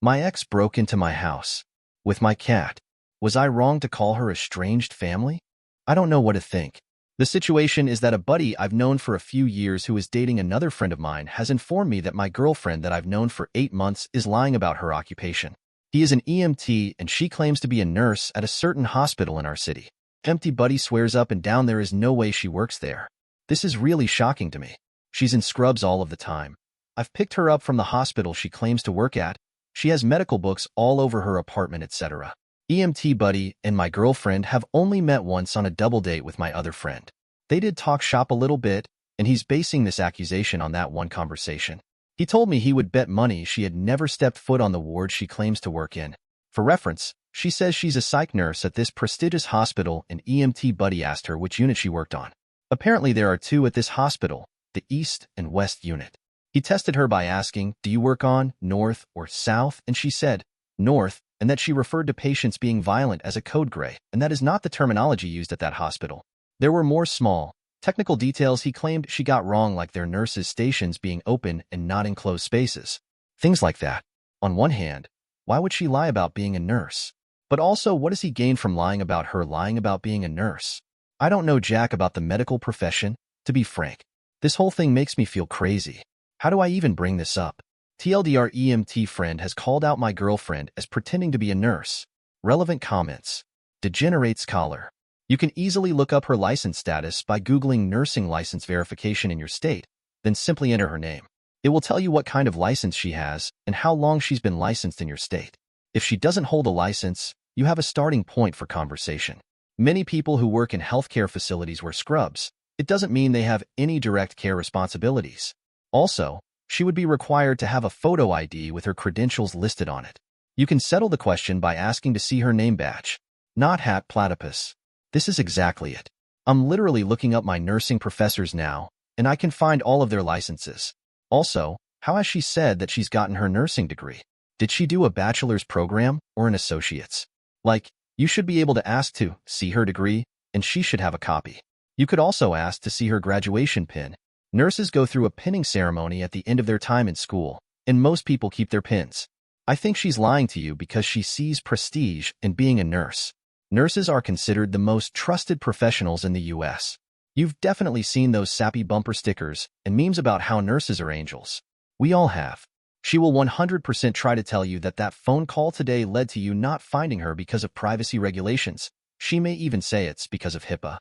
My ex broke into my house with my cat. Was I wrong to call her estranged family? I don't know what to think. The situation is that a buddy I've known for a few years who is dating another friend of mine has informed me that my girlfriend that I've known for 8 months is lying about her occupation. He is an EMT and she claims to be a nurse at a certain hospital in our city. Empty buddy swears up and down there is no way she works there. This is really shocking to me. She's in scrubs all of the time. I've picked her up from the hospital she claims to work at. She has medical books all over her apartment, etc. EMT buddy and my girlfriend have only met once on a double date with my other friend. They did talk shop a little bit, and he's basing this accusation on that one conversation. He told me he would bet money she had never stepped foot on the ward she claims to work in. For reference, she says she's a psych nurse at this prestigious hospital, and EMT buddy asked her which unit she worked on. Apparently there are two at this hospital, the East and West unit. He tested her by asking, "Do you work on North or South?" And she said, "North," and that she referred to patients being violent as a code gray, and that is not the terminology used at that hospital. There were more small, technical details he claimed she got wrong, like their nurses' stations being open and not enclosed spaces. Things like that. On one hand, why would she lie about being a nurse? But also, what does he gain from lying about her lying about being a nurse? I don't know jack about the medical profession, to be frank. This whole thing makes me feel crazy. How do I even bring this up? TLDR EMT friend has called out my girlfriend as pretending to be a nurse. Relevant comments. Degenerate scholar. You can easily look up her license status by Googling nursing license verification in your state, then simply enter her name. It will tell you what kind of license she has and how long she's been licensed in your state. If she doesn't hold a license, you have a starting point for conversation. Many people who work in healthcare facilities wear scrubs. It doesn't mean they have any direct care responsibilities. Also, she would be required to have a photo ID with her credentials listed on it. You can settle the question by asking to see her name badge. Not hat platypus. This is exactly it. I'm literally looking up my nursing professors now, and I can find all of their licenses. Also, how has she said that she's gotten her nursing degree? Did she do a bachelor's program or an associate's? Like, you should be able to ask to see her degree, and she should have a copy. You could also ask to see her graduation pin. Nurses go through a pinning ceremony at the end of their time in school, and most people keep their pins. I think she's lying to you because she sees prestige in being a nurse. Nurses are considered the most trusted professionals in the US. You've definitely seen those sappy bumper stickers and memes about how nurses are angels. We all have. She will 100% try to tell you that that phone call today led to you not finding her because of privacy regulations. She may even say it's because of HIPAA.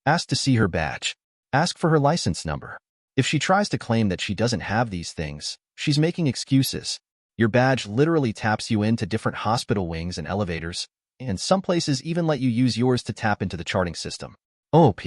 Ask to see her badge. Ask for her license number. If she tries to claim that she doesn't have these things, she's making excuses. Your badge literally taps you into different hospital wings and elevators, and some places even let you use yours to tap into the charting system. OP.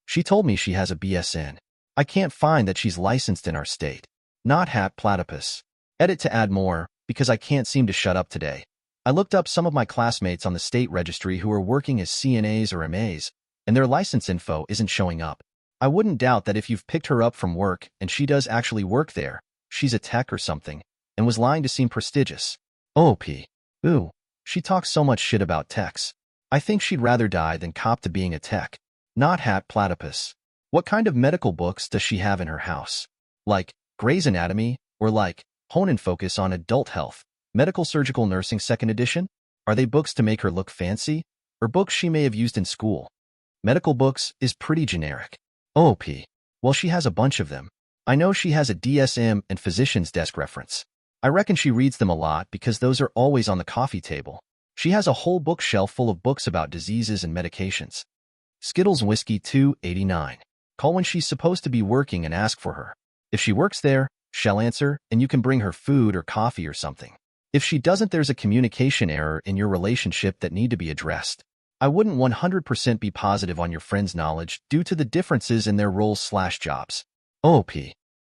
She told me she has a BSN. I can't find that she's licensed in our state. Not hat platypus. Edit to add more, because I can't seem to shut up today. I looked up some of my classmates on the state registry who are working as CNAs or MAs, and their license info isn't showing up. I wouldn't doubt that if you've picked her up from work and she does actually work there, she's a tech or something, and was lying to seem prestigious. OP. Ooh, she talks so much shit about techs. I think she'd rather die than cop to being a tech. Not hat platypus. What kind of medical books does she have in her house? Like Grey's Anatomy, or like Hone and Focus on Adult Health, Medical Surgical Nursing 2nd edition? Are they books to make her look fancy, or books she may have used in school? Medical books is pretty generic. OP. Well, she has a bunch of them. I know she has a DSM and physician's desk reference. I reckon she reads them a lot because those are always on the coffee table. She has a whole bookshelf full of books about diseases and medications. Skittles Whiskey 289. Call when she's supposed to be working and ask for her. If she works there, she'll answer, and you can bring her food or coffee or something. If she doesn't, there's a communication error in your relationship that need to be addressed. I wouldn't 100% be positive on your friend's knowledge due to the differences in their roles/jobs. OP.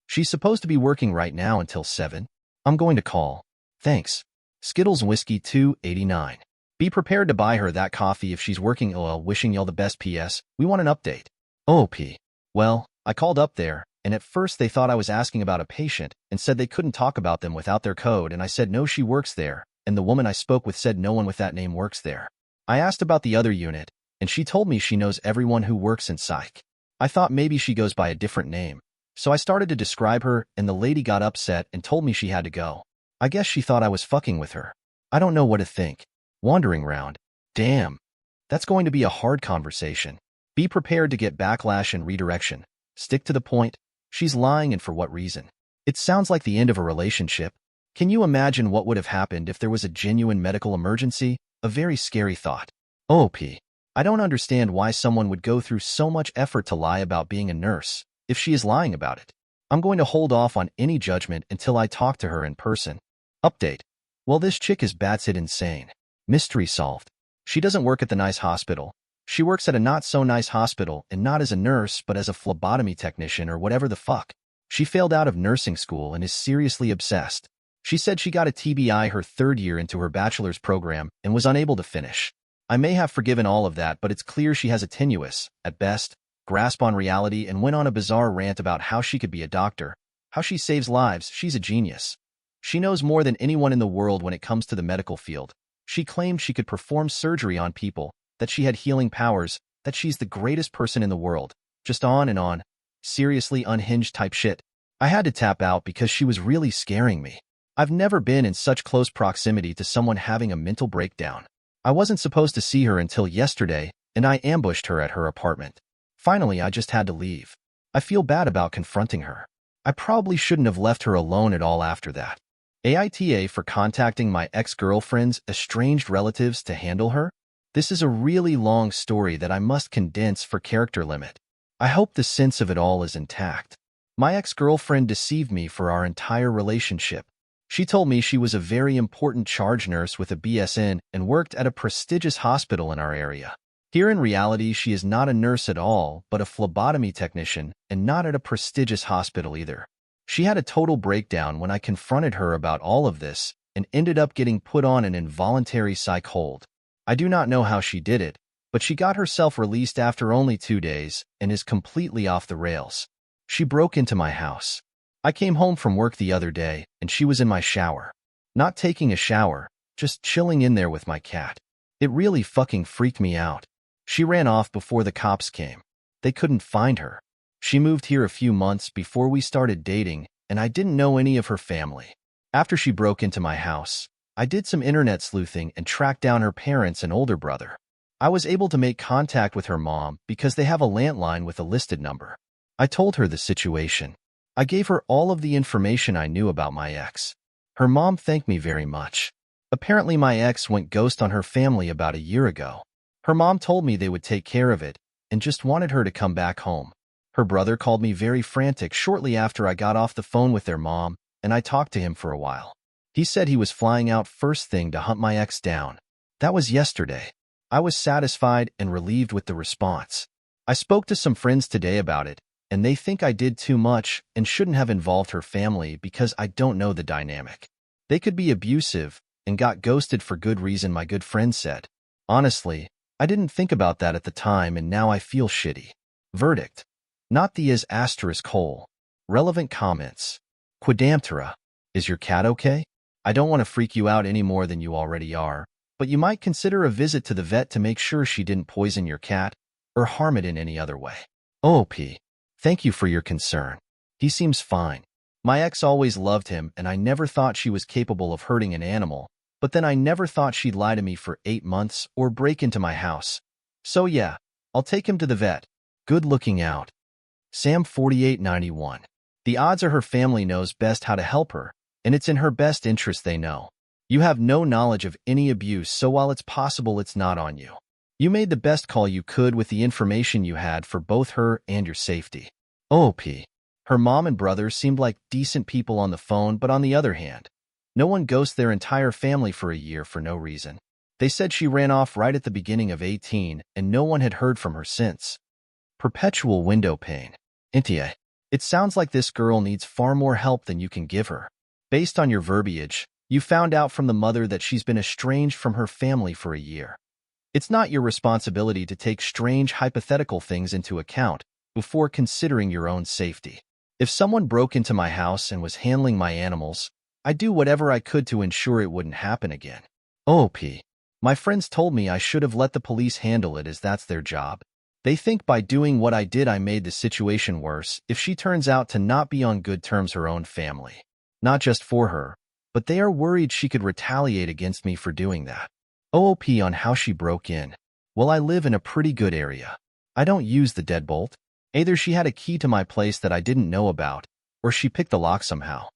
She's supposed to be working right now until 7. I'm going to call. Thanks. Skittles Whiskey 289. Be prepared to buy her that coffee if she's working. LOL. Wishing y'all the best. PS. We want an update. OP. Well, I called up there, and at first they thought I was asking about a patient and said they couldn't talk about them without their code, and I said no, she works there, and the woman I spoke with said no one with that name works there. I asked about the other unit, and she told me she knows everyone who works in psych. I thought maybe she goes by a different name, so I started to describe her, and the lady got upset and told me she had to go. I guess she thought I was fucking with her. I don't know what to think. Wandering round. Damn. That's going to be a hard conversation. Be prepared to get backlash and redirection. Stick to the point. She's lying, and for what reason? It sounds like the end of a relationship. Can you imagine what would have happened if there was a genuine medical emergency? A very scary thought. OP. I don't understand why someone would go through so much effort to lie about being a nurse, if she is lying about it. I'm going to hold off on any judgment until I talk to her in person. Update. Well, this chick is batshit insane. Mystery solved. She doesn't work at the nice hospital. She works at a not-so-nice hospital, and not as a nurse but as a phlebotomy technician or whatever the fuck. She failed out of nursing school and is seriously obsessed. She said she got a TBI her third year into her bachelor's program and was unable to finish. I may have forgiven all of that, but it's clear she has a tenuous, at best, grasp on reality and went on a bizarre rant about how she could be a doctor, how she saves lives. She's a genius. She knows more than anyone in the world when it comes to the medical field. She claimed she could perform surgery on people, that she had healing powers, that she's the greatest person in the world. Just on and on. Seriously unhinged type shit. I had to tap out because she was really scaring me. I've never been in such close proximity to someone having a mental breakdown. I wasn't supposed to see her until yesterday, and I ambushed her at her apartment. Finally, I just had to leave. I feel bad about confronting her. I probably shouldn't have left her alone at all after that. AITA for contacting my ex-girlfriend's estranged relatives to handle her? This is a really long story that I must condense for character limit. I hope the sense of it all is intact. My ex-girlfriend deceived me for our entire relationship. She told me she was a very important charge nurse with a BSN and worked at a prestigious hospital in our area. Here in reality, she is not a nurse at all, but a phlebotomy technician, and not at a prestigious hospital either. She had a total breakdown when I confronted her about all of this and ended up getting put on an involuntary psych hold. I do not know how she did it, but she got herself released after only 2 days and is completely off the rails. She broke into my house. I came home from work the other day, and she was in my shower. Not taking a shower, just chilling in there with my cat. It really fucking freaked me out. She ran off before the cops came. They couldn't find her. She moved here a few months before we started dating, and I didn't know any of her family. After she broke into my house, I did some internet sleuthing and tracked down her parents and older brother. I was able to make contact with her mom because they have a landline with a listed number. I told her the situation. I gave her all of the information I knew about my ex. Her mom thanked me very much. Apparently my ex went ghost on her family about a year ago. Her mom told me they would take care of it and just wanted her to come back home. Her brother called me very frantic shortly after I got off the phone with their mom, and I talked to him for a while. He said he was flying out first thing to hunt my ex down. That was yesterday. I was satisfied and relieved with the response. I spoke to some friends today about it, and they think I did too much and shouldn't have involved her family because I don't know the dynamic. They could be abusive and got ghosted for good reason, my good friend said. Honestly, I didn't think about that at the time, and now I feel shitty. Verdict. Not the is asterisk hole. Relevant comments. Quidamtera. Is your cat okay? I don't want to freak you out any more than you already are, but you might consider a visit to the vet to make sure she didn't poison your cat or harm it in any other way. OP. Thank you for your concern. He seems fine. My ex always loved him, and I never thought she was capable of hurting an animal, but then I never thought she'd lie to me for 8 months or break into my house. So yeah, I'll take him to the vet. Good looking out. Sam 4891. The odds are her family knows best how to help her, and it's in her best interest they know. You have no knowledge of any abuse, so while it's possible, it's not on you. You made the best call you could with the information you had for both her and your safety. OP. Her mom and brother seemed like decent people on the phone, but on the other hand, no one ghosts their entire family for a year for no reason. They said she ran off right at the beginning of 18, and no one had heard from her since. Perpetual window pane. Intia. It sounds like this girl needs far more help than you can give her. Based on your verbiage, you found out from the mother that she's been estranged from her family for a year. It's not your responsibility to take strange hypothetical things into account before considering your own safety. If someone broke into my house and was handling my animals, I'd do whatever I could to ensure it wouldn't happen again. OP. My friends told me I should have let the police handle it as that's their job. They think by doing what I did I made the situation worse if she turns out to not be on good terms her own family. Not just for her, but they are worried she could retaliate against me for doing that. OOP on how she broke in. Well, I live in a pretty good area. I don't use the deadbolt. Either she had a key to my place that I didn't know about, or she picked the lock somehow.